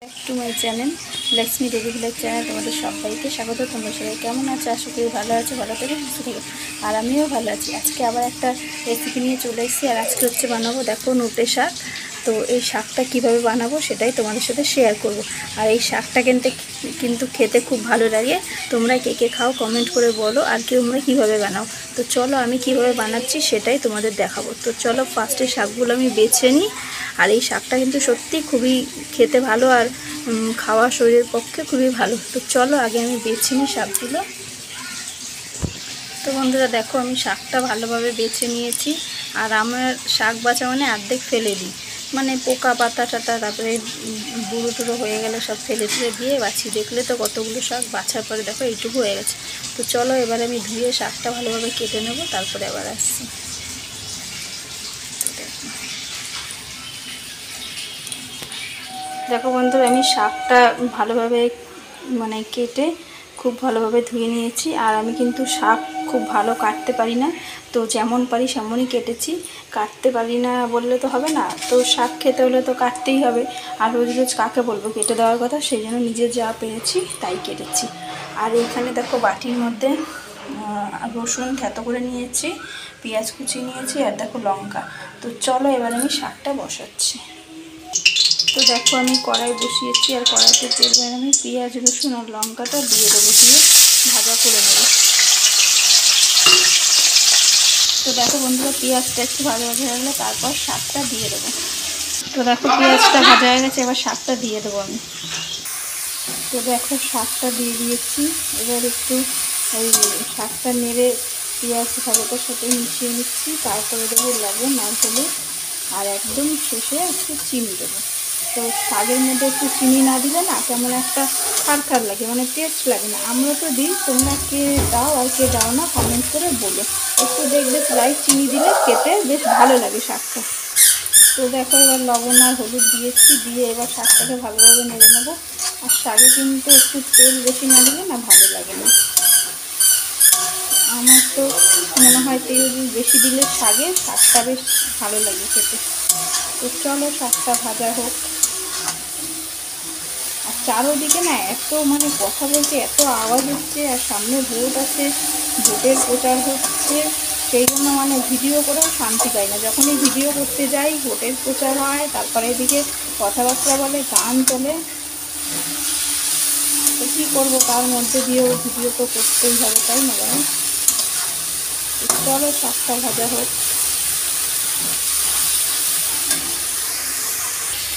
To my channel Lakshmi daily village channel তোমাদের সবাইকে স্বাগত। তোমরা সবাই কেমন আছো? আশা করি ভালো আছো, ভালো থেকে সুস্থ থেকে। আর আমিও ভালো আছি। আজকে আবার একটা রেসিপি নিয়ে চলে এসেছি। আর আজকে হচ্ছে বানাবো, দেখো, নোটে শাক। তো এই শাকটা কীভাবে বানাবো সেটাই তোমাদের সাথে শেয়ার করব। আর এই শাকটা কিন্তু খেতে খুব ভালো লাগে। তোমরা কে কে খাও কমেন্ট করে বলো, আর তোমরা কীভাবে বানাও। তো চলো আমি কীভাবে বানাচ্ছি সেটাই তোমাদের দেখাবো। তো চলো ফার্স্টে শাকগুলো আমি বেছে নিই। আর এই শাকটা কিন্তু সত্যি খুবই খেতে ভালো, আর খাওয়া শরীরের পক্ষে খুবই ভালো। তো চলো আগে আমি বেছে নিই শাকগুলো। তো বন্ধুরা দেখো, আমি শাকটা ভালোভাবে বেছে নিয়েছি। আর আমার শাক বাছা মানে অর্ধেক ফেলে দিই, মানে পোকা পাতা টাতা, তারপরে বুড়ো টুড়ো হয়ে গেলে সব ফেলে ফেলে দিয়ে বাছি। দেখলে তো কতগুলো শাক বাছার পরে দেখো এইটুকু হয়ে গেছে। তো চলো এবার আমি ধুয়ে শাকটা ভালোভাবে কেটে নেবো, তারপরে আবার আসছি। দেখো বন্ধুরা, আমি শাকটা ভালোভাবে মানে কেটে খুব ভালোভাবে ধুয়ে নিয়েছি। আর আমি কিন্তু শাক খুব ভালো কাটতে পারি না, তো যেমন পারি সেমনই কেটেছি। কাটতে পারি না বললে তো হবে না, তো শাক খেতে হলে তো কাটতেই হবে। আর রোজ রোজ কাকে বলবো কেটে দেওয়ার কথা, সেই জন্য নিজে যা পেরেছি তাই কেটেছি। আর এইখানে দেখো বাটির মধ্যে রসুন থেতো করে নিয়েছি, পেঁয়াজ কুচি নিয়েছি, আর দেখো লঙ্কা। তো চলো এবার আমি শাকটা বসাচ্ছি। তো দেখো আমি কড়াই বসিয়েছি, আর কড়াইতে তেল বের আমি পেঁয়াজ রসুন আর লঙ্কাটা দিয়ে দেবো, দিয়ে ভাজা করে নেব। তো দেখো বন্ধুরা, পেঁয়াজটা একটু ভাজা ভাজা হয়ে গেলে তারপর শাকটা দিয়ে দেবো। তো দেখো পেঁয়াজটা ভাজা হয়ে গেছে, এবার শাকটা দিয়ে দেবো আমি। তো দেখো শাকটা দিয়ে দিয়েছি। এবার একটু ওই শাকটা নেড়ে পেঁয়াজ ভাজাটার সাথে মিশিয়ে নিচ্ছি। তারপরে দেবো লবণ আর হলুদ, আর একদম শেষে একটু চিনি দেবো। তো শাকের মধ্যে একটু চিনি না দিলে না কেমন একটা খার লাগে, মানে টেস্ট লাগে না। আমরা তো দিই, তোমরা কে দাও আর কে দাও না কমেন্ট করে বলো। একটু দেখবে প্রায় চিনি দিলে খেতে বেশ ভালো লাগে শাকটা। তো দেখো এবার লবণ আর হলুদ দিয়েছি, দিয়ে এবার শাকটাকে ভালোভাবে নেড়ে নেবো। আর শাকে কিন্তু একটু তেল বেশি না দিলে না ভালো লাগে না। আমার তো মনে হয় তেল বেশি দিলে শাকটা বেশ ভালো লাগে খেতে। তো চলো শাকটা ভাজা হোক। আর চারোদিকে না এত মানে কথা বলতে এত আওয়াজ হচ্ছে, আর সামনে ভোট আছে, ভোটের প্রচার হচ্ছে। সেই জন্য মানে ভিডিও করেও শান্তি পাই না। যখনই ভিডিও করতে যাই ভোটের প্রচার হয়, তারপরে এদিকে কথাবার্তা বলে, গান চলে। তো কী করবো, তার মধ্যে দিয়েও ভিডিও তো করতেই হবে, তাই না বলো? চলো শাকটা ভাজা হোক।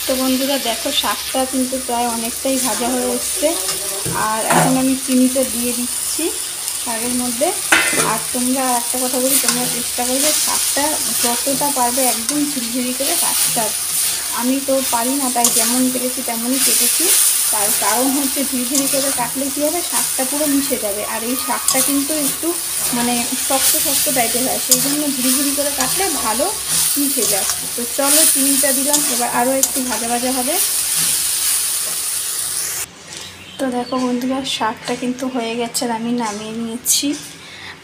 তো বন্ধুরা দেখো, শাকটা কিন্তু প্রায় অনেকটাই ভাজা হয়ে এসছে। আর এখন আমি চিনিটা দিয়ে দিচ্ছি শাকের মধ্যে। আর তোমরা একটা কথা বলি, তোমরা চেষ্টা করবে শাকটা যতটা পারবে একদম ঝিরিঝিরি করে কাটতে। আমি তো পারি না, তাই যেমন কেটেছি তেমনই কেটেছি। তার কারণ হচ্ছে ঝিরিঝিরি করে কাটলে কী হবে, শাকটা পুরো মিশে যাবে। আর এই শাকটা কিন্তু একটু মানে শক্ত শক্ত টাইপের হয়, সেই জন্য ঝিরিঝিরি করে কাটলে ভালো মিশে যায়। তো চলো চিনিটা দিলাম, এবার আরও একটু ভাজা ভাজা হবে। তো দেখো বন্ধুরা, শাকটা কিন্তু হয়ে গেছে, আর আমি নামিয়ে নিয়েছি।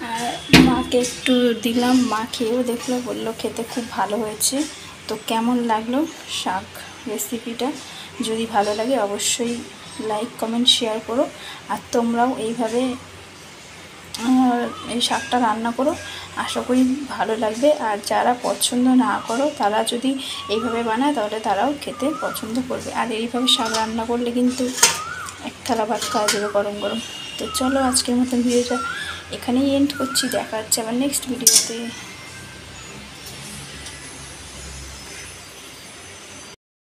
আর মাকে একটু দিলাম, মা খেয়েও দেখলো, বললো খেতে খুব ভালো হয়েছে। তো কেমন লাগলো শাক রেসিপিটা? যদি ভালো লাগে অবশ্যই লাইক কমেন্ট শেয়ার করো। আর তোমরাও এইভাবে এই শাকটা রান্না করো, আশা করি ভালো লাগবে। আর যারা পছন্দ না করো তারা যদি এইভাবে বানায় তাহলে তারাও খেতে পছন্দ করবে। আর এইভাবে শাক রান্না করলে কিন্তু এক থালা ভাত খাওয়া যাবে গরম গরম। তো চলো আজকের মতন ভিডিওটা এখানেই এন্ড করছি। দেখা হচ্ছে আবার নেক্সট ভিডিওতে।